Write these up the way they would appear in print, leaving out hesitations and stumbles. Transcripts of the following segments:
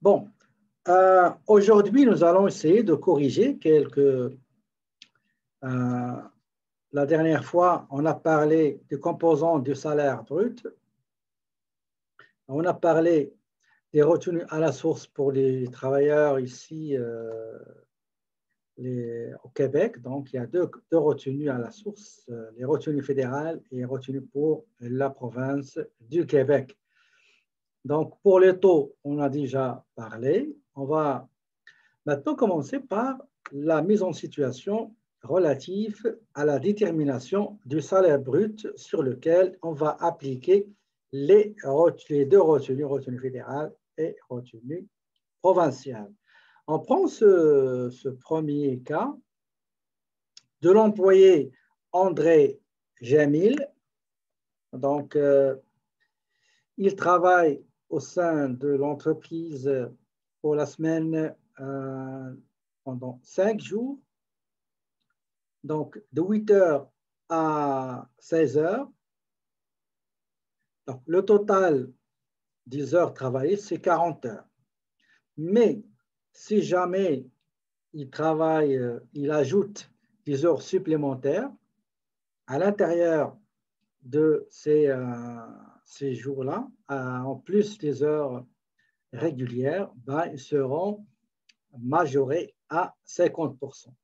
Bon, aujourd'hui, nous allons essayer de corriger quelques... la dernière fois, on a parlé des composants du salaire brut. On a parlé des retenues à la source pour les travailleurs ici au Québec. Donc, il y a deux retenues à la source, les retenues fédérales et les retenues pour la province du Québec. Donc, pour les taux, on a déjà parlé. On va maintenant commencer par la mise en situation relative à la détermination du salaire brut sur lequel on va appliquer les deux retenues, retenue fédérale et retenue provinciale. On prend ce premier cas de l'employé André Jamil. Donc, il travaille au sein de l'entreprise pour la semaine pendant 5 jours. Donc, de 8 heures à 16 heures. Donc, le total des heures travaillées, c'est 40 heures. Mais si jamais il travaille, il ajoute des heures supplémentaires à l'intérieur de ces jours-là, en plus des heures régulières, ben, ils seront majorés à 50%.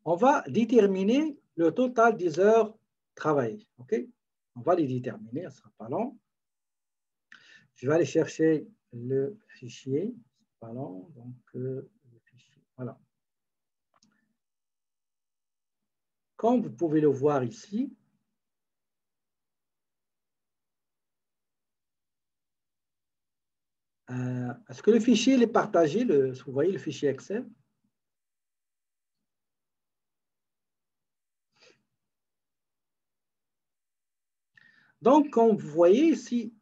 On va déterminer le total des heures travaillées. Okay? On va les déterminer, ce ne sera pas long. Je vais aller chercher le fichier. Pas long, donc le fichier. Voilà. Comme vous pouvez le voir ici, est-ce que le fichier est partagé? Vous voyez le fichier Excel? Donc, comme vous voyez ici,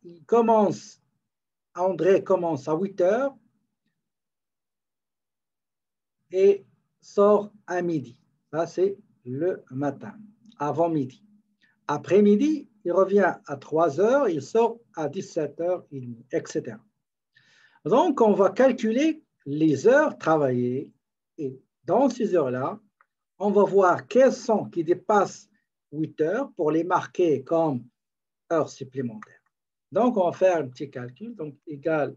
André commence à 8 heures et sort à midi. Ça, c'est le matin, avant midi. Après midi, il revient à 3 heures, il sort à 17h30, etc. Donc, on va calculer les heures travaillées et dans ces heures-là, on va voir quelles sont qui dépassent 8 heures pour les marquer comme heures supplémentaires. Donc, on va faire un petit calcul. Donc, égal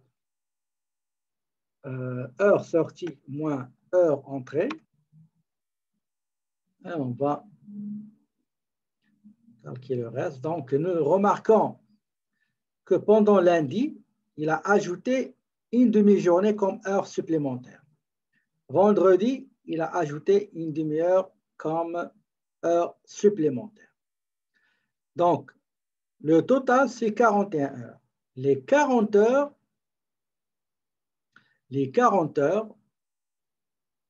heure sortie moins heure entrée. Et on va calculer le reste. Donc, nous remarquons que pendant lundi, il a ajouté une demi-journée comme heure supplémentaire. Vendredi, il a ajouté une demi-heure comme heure supplémentaire. Donc, le total, c'est 41 heures. Les 40 heures,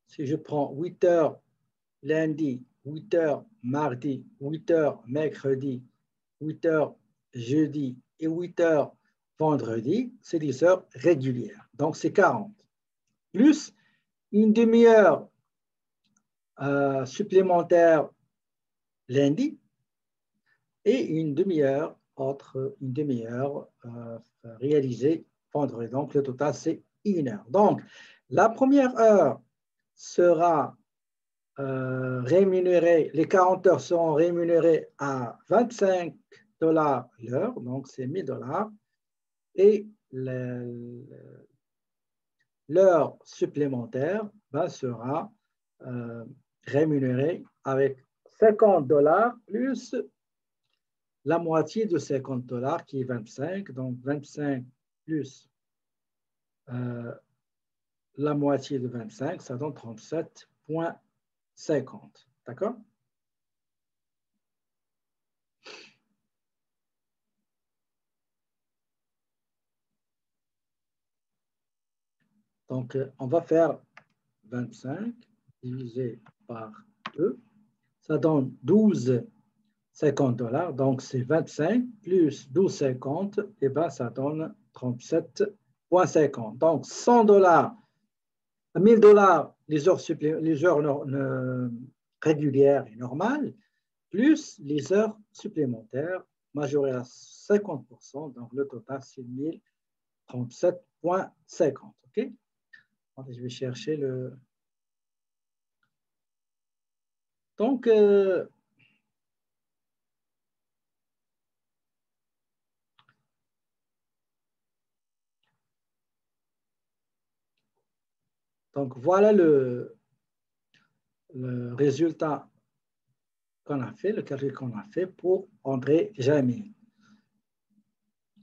si je prends 8 heures lundi, 8 heures mardi, 8 heures mercredi, 8 heures jeudi et 8 heures vendredi, c'est des heures régulières. Donc, c'est 40. Plus une demi-heure supplémentaire lundi et une demi-heure réalisée vendredi. Donc, le total, c'est 1 heure. Donc, la première heure sera rémunérée, les 40 heures seront rémunérées à 25 $ l'heure, donc c'est 1 000 $. Et l'heure supplémentaire sera rémunérée avec 50 $ plus la moitié de 50 $ qui est 25, donc 25 plus la moitié de 25, ça donne 37,50. D'accord? Donc, on va faire 25 divisé par 2. Ça donne 12,50 $. Donc, c'est 25 plus 12,50, et bien, ça donne 37,50. Donc, 100 $, 1 000 $, les heures régulières et normales, plus les heures supplémentaires majorées à 50%. Donc, le total, c'est 1037,50. OK? Attendez, je vais chercher le... Donc, voilà le résultat qu'on a fait, le calcul qu'on a fait pour André Jamy,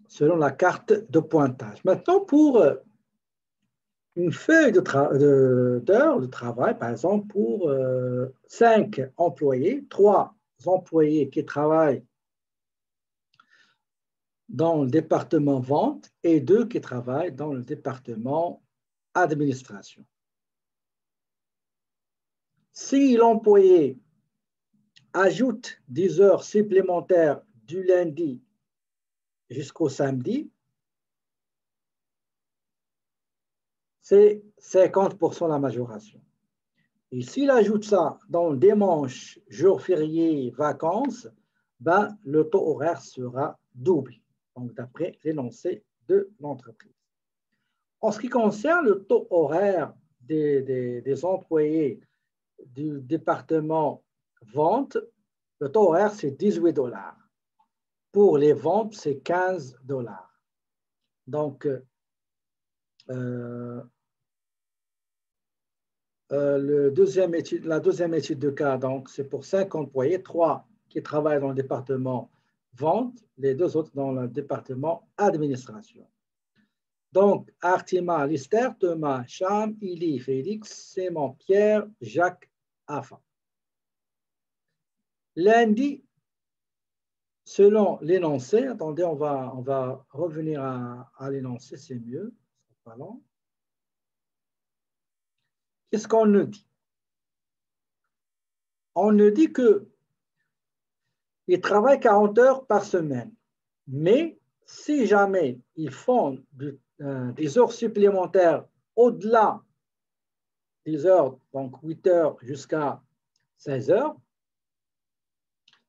selon la carte de pointage. Maintenant, pour une feuille d'heures de travail, par exemple, pour 5 employés, 3 employés qui travaillent dans le département vente et 2 qui travaillent dans le département administration. Si l'employé ajoute 10 heures supplémentaires du lundi jusqu'au samedi, c'est 50% la majoration. Et s'il ajoute ça dans le dimanche, jour férié, vacances, ben, le taux horaire sera double, donc d'après l'énoncé de l'entreprise. En ce qui concerne le taux horaire des employés du département vente, le taux horaire, c'est 18 $. Pour les ventes, c'est 15 $. Donc, la deuxième étude de cas, donc, c'est pour 5 employés, 3 qui travaillent dans le département vente, les 2 autres dans le département administration. Donc, Artima, Lister, Thomas, Cham, Ili, Félix, Simon, Pierre, Jacques, Afa. Lundi, selon l'énoncé, attendez, on va revenir à l'énoncé, c'est mieux. Qu'est-ce qu'on nous dit? On nous dit qu'ils travaillent 40 heures par semaine, mais si jamais ils font des heures supplémentaires au-delà des heures, donc 8 heures jusqu'à 16 heures,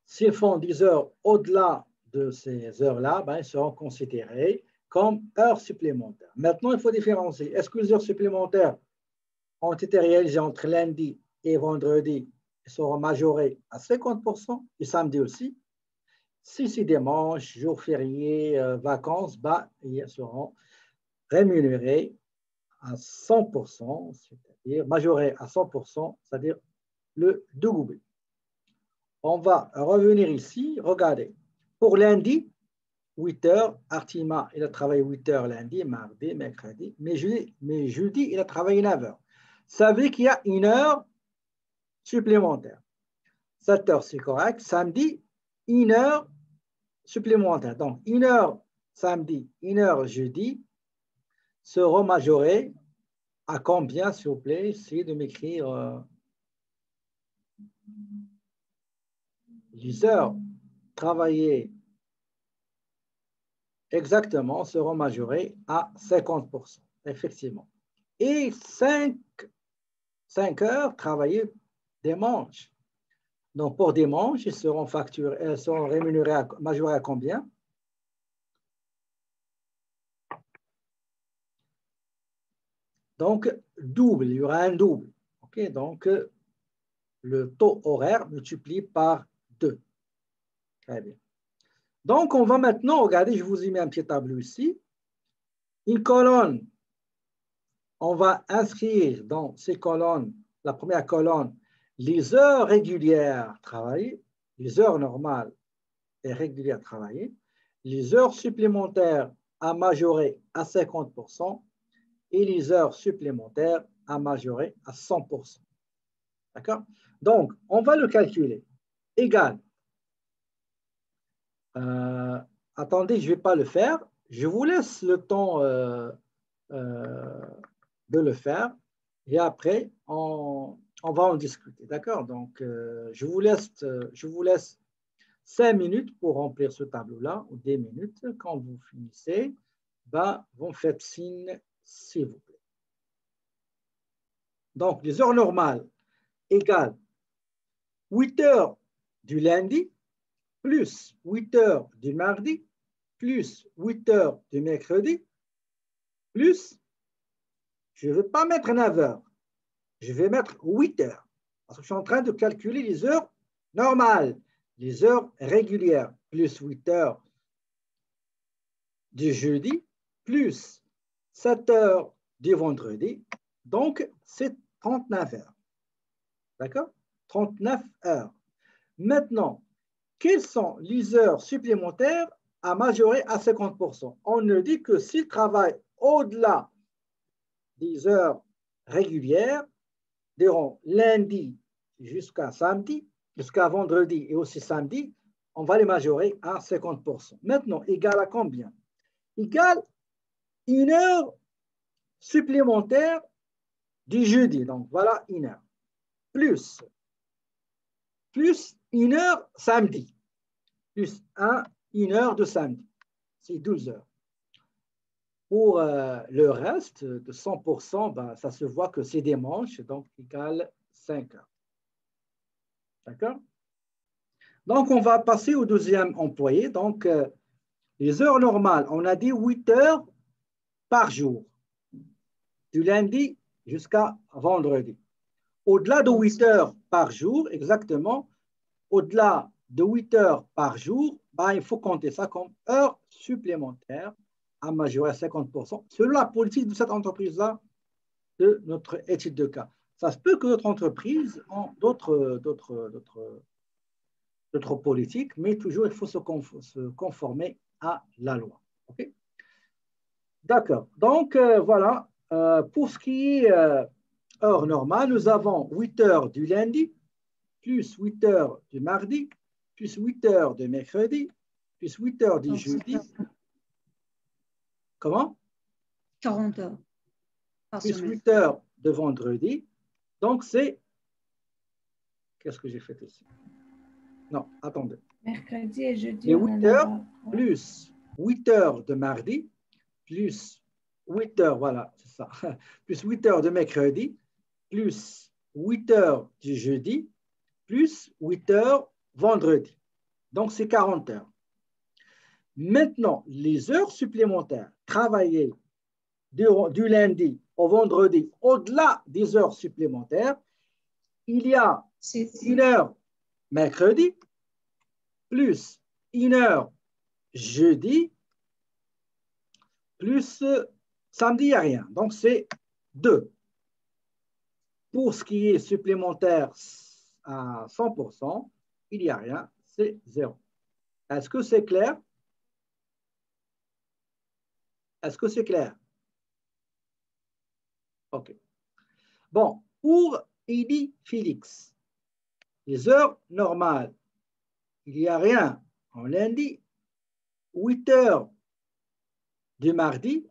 s'ils font 10 heures au-delà de ces heures-là, ben, ils seront considérés comme heures supplémentaires. Maintenant, il faut différencier. Est-ce que les heures supplémentaires ont été réalisées entre lundi et vendredi et seront majorées à 50%, et samedi aussi? Si c'est dimanche, jour férié, vacances, ben, ils seront rémunérés à 100%, c'est-à-dire majorés à 100%, c'est-à-dire le double. On va revenir ici, regardez. Pour lundi, 8 heures, Artima, il a travaillé 8 heures lundi, mardi, mercredi, mais jeudi, il a travaillé 9 heures. Ça veut dire qu'il y a 1 heure supplémentaire. 7 heures, c'est correct. Samedi, 1 heure supplémentaire. Donc, 1 heure samedi, 1 heure jeudi seront majorés à combien, s'il vous plaît? Essayez de m'écrire les heures travaillées exactement seront majorées à 50%, effectivement. Et 5 heures travaillées dimanche. Donc, pour dimanche, ils seront rémunérés, majorés à combien? Donc, double, il y aura un double. Okay, donc, le taux horaire multiplié par 2. Très bien. Donc, on va maintenant regarder, je vous ai mis un petit tableau ici. Une colonne, on va inscrire dans ces colonnes, la première colonne, les heures régulières travaillées, les heures normales et régulières travaillées, les heures supplémentaires à majorer à 50% et les heures supplémentaires à majorer à 100%. D'accord? Donc, on va le calculer. Égal. Attendez, je ne vais pas le faire. Je vous laisse le temps de le faire et après, on va en discuter. D'accord? Donc, je vous laisse 5 minutes pour remplir ce tableau-là, ou 10 minutes. Quand vous finissez, ben, vous faites signe, s'il vous plaît. Donc, les heures normales égale 8 heures du lundi plus 8 heures du mardi plus 8 heures du mercredi plus je ne vais pas mettre 9 heures. Je vais mettre 8 heures. Parce que je suis en train de calculer les heures normales, les heures régulières, plus 8 heures du jeudi, plus 7 heures du vendredi. Donc, c'est 39 heures. D'accord? 39 heures. Maintenant, quelles sont les heures supplémentaires à majorer à 50%? On ne dit que s'il travaille au-delà des heures régulières, durant lundi jusqu'à samedi, jusqu'à vendredi et aussi samedi, on va les majorer à 50%. Maintenant, égal à combien? Égal 1 heure supplémentaire du jeudi. Donc, voilà 1 heure. Plus 1 heure samedi. Plus 1 heure de samedi. C'est 12 heures. Pour le reste de 100%, ben, ça se voit que c'est des manches, donc égale 5 heures. D'accord? Donc, on va passer au deuxième employé. Donc, les heures normales, on a dit 8 heures par jour, du lundi jusqu'à vendredi. Au-delà de 8 heures par jour, exactement, au-delà de 8 heures par jour, ben, il faut compter ça comme heures supplémentaires à majorer à 50%, selon la politique de cette entreprise-là, de notre étude de cas. Ça se peut que d'autres entreprises ont d'autres politiques, mais toujours il faut se conformer à la loi. Okay? D'accord. Donc, voilà. Pour ce qui est heure normale, nous avons 8 heures du lundi, plus 8 heures du mardi, plus 8 heures du mercredi, plus 8 heures du jeudi. Comment? 40 heures par plus semaine. 8 heures de vendredi. Donc, c'est... Qu'est-ce que j'ai fait ici? Non, attendez. Mercredi et jeudi, Les on 8 en heures a. plus 8 heures de mardi, plus 8 heures, voilà, c'est ça, plus 8 heures de mercredi, plus 8 heures du jeudi, plus 8 heures vendredi. Donc, c'est 40 heures. Maintenant, les heures supplémentaires travaillées du lundi au vendredi, au-delà des heures supplémentaires, il y a 1 heure mercredi, plus 1 heure jeudi, plus samedi, il n'y a rien. Donc, c'est 2. Pour ce qui est supplémentaire à 100%, il n'y a rien, c'est 0. Est-ce que c'est clair? Est-ce que c'est clair? OK. Bon, pour Eddy Félix, les heures normales, il n'y a rien en lundi, 8 heures du mardi,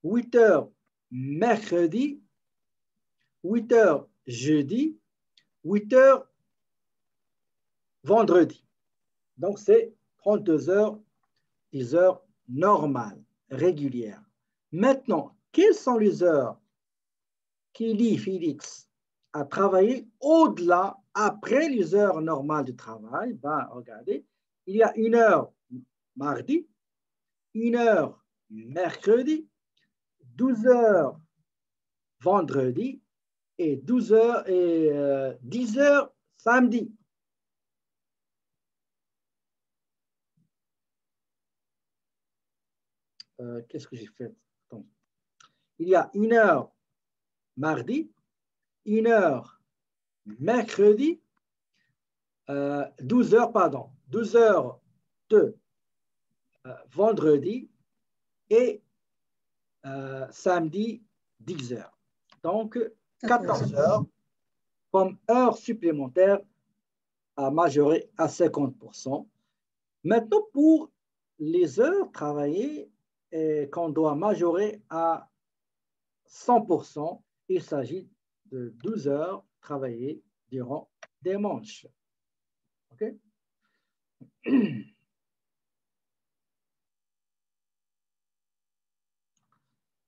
8 heures mercredi, 8 heures jeudi, 8 heures vendredi. Donc, c'est 32 heures, des heures normales, régulières. Maintenant, quelles sont les heures qu'Eddy Félix a travaillé au-delà, après les heures normales de travail? Ben, regardez, il y a 1 heure mardi, 1 heure mercredi, 12 heures vendredi et 12 heures et 10 heures samedi. Qu'est-ce que j'ai fait? Attends. Il y a 1 heure mardi, 1 heure mercredi, 12 heures, pardon, 12 heures de vendredi et samedi, 10 heures. Donc, 14 heures comme heure supplémentaire à majorer à 50%. Maintenant, pour les heures travaillées qu'on doit majorer à 100%, il s'agit de 12 heures travaillées durant des manches. OK?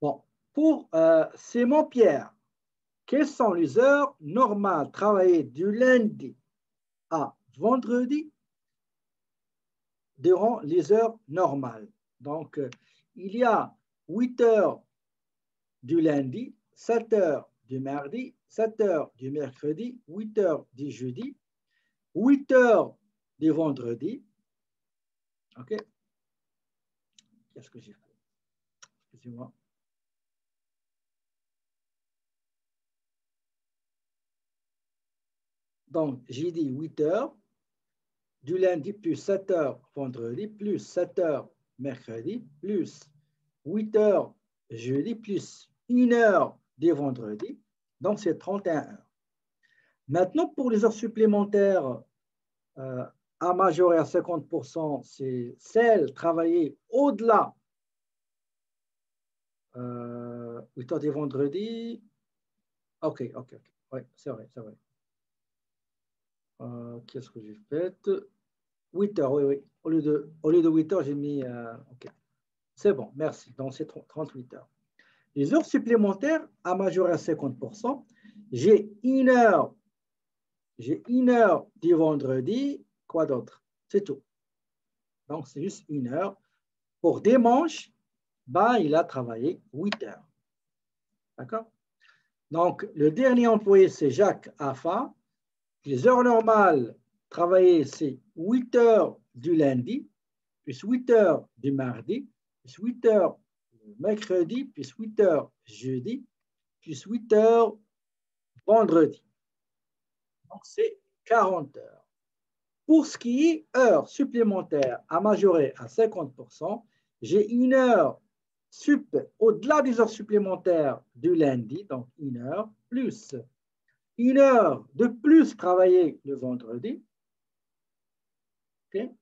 Bon, pour Simon Pierre, quelles sont les heures normales travaillées du lundi à vendredi durant les heures normales? Donc, il y a 8 heures du lundi, 7 heures du mardi, 7 heures du mercredi, 8 heures du jeudi, 8 heures du vendredi. OK? Qu'est-ce que j'ai fait? Excusez-moi. Donc, j'ai dit 8 heures du lundi, plus 7 heures vendredi, plus 7 heures mercredi, plus 8 heures jeudi, plus 1 heure du vendredi. Donc, c'est 31 heures. Maintenant, pour les heures supplémentaires à majorer à 50%, c'est celles travaillées au-delà 8 heures du vendredi. OK. Oui, c'est vrai. Qu'est-ce que j'ai fait? 8 heures, oui. Au lieu de 8 heures, j'ai mis... OK. C'est bon, merci. Donc, c'est 38 heures. Les heures supplémentaires à majorer à 50%, j'ai 1 heure. J'ai 1 heure du vendredi. Quoi d'autre? C'est tout. Donc, c'est juste 1 heure. Pour dimanche, ben, il a travaillé 8 heures. D'accord? Donc, le dernier employé, c'est Jacques Afa. Les heures normales travaillées, c'est 8 heures du lundi, plus 8 heures du mardi, plus 8 heures du mercredi, plus 8 heures jeudi, plus 8 heures vendredi. Donc, c'est 40 heures. Pour ce qui est heures supplémentaires à majorer à 50%, j'ai 1 heure sup au-delà des heures supplémentaires du lundi, donc 1 heure, plus 1 heure de plus travaillée le vendredi. Okay.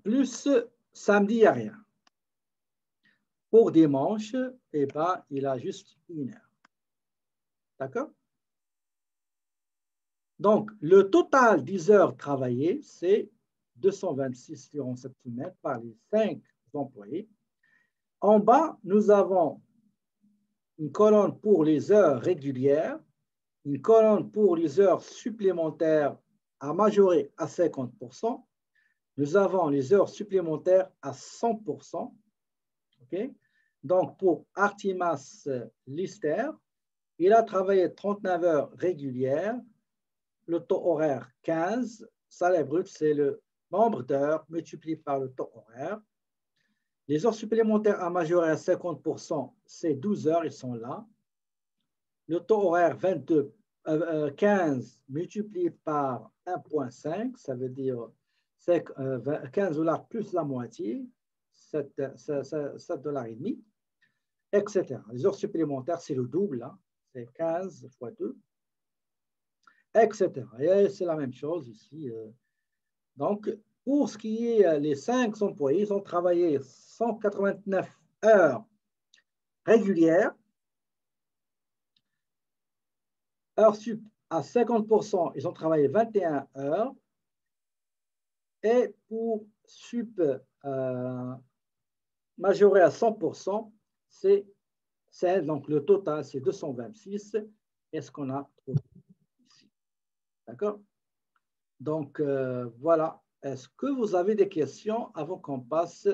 Plus samedi, il n'y a rien. Pour dimanche, eh ben, il a juste 1 heure. D'accord? Donc, le total des heures travaillées, c'est 226 durant cette semaine par les 5 employés. En bas, nous avons une colonne pour les heures régulières, une colonne pour les heures supplémentaires à majorer à 50%. Nous avons les heures supplémentaires à 100%. Okay? Donc, pour Artemas Lister, il a travaillé 39 heures régulières, le taux horaire 15, salaire brut, c'est le nombre d'heures multiplié par le taux horaire. Les heures supplémentaires à majorer à 50%, c'est 12 heures, ils sont là. Le taux horaire 15 multiplié par 1,5, ça veut dire 15 $ plus la moitié, 7,5 $, etc. Les heures supplémentaires, c'est le double, hein, c'est 15 fois 2, etc. Et c'est la même chose ici. Donc, pour ce qui est les 5 employés, ils ont travaillé 189 heures régulières, heures sup à 50%, ils ont travaillé 21 heures. Et pour sup majoré à 100%, c'est donc le total, c'est 226. Et ce qu'on a trouvé ici. D'accord? Donc, voilà. Est-ce que vous avez des questions avant qu'on passe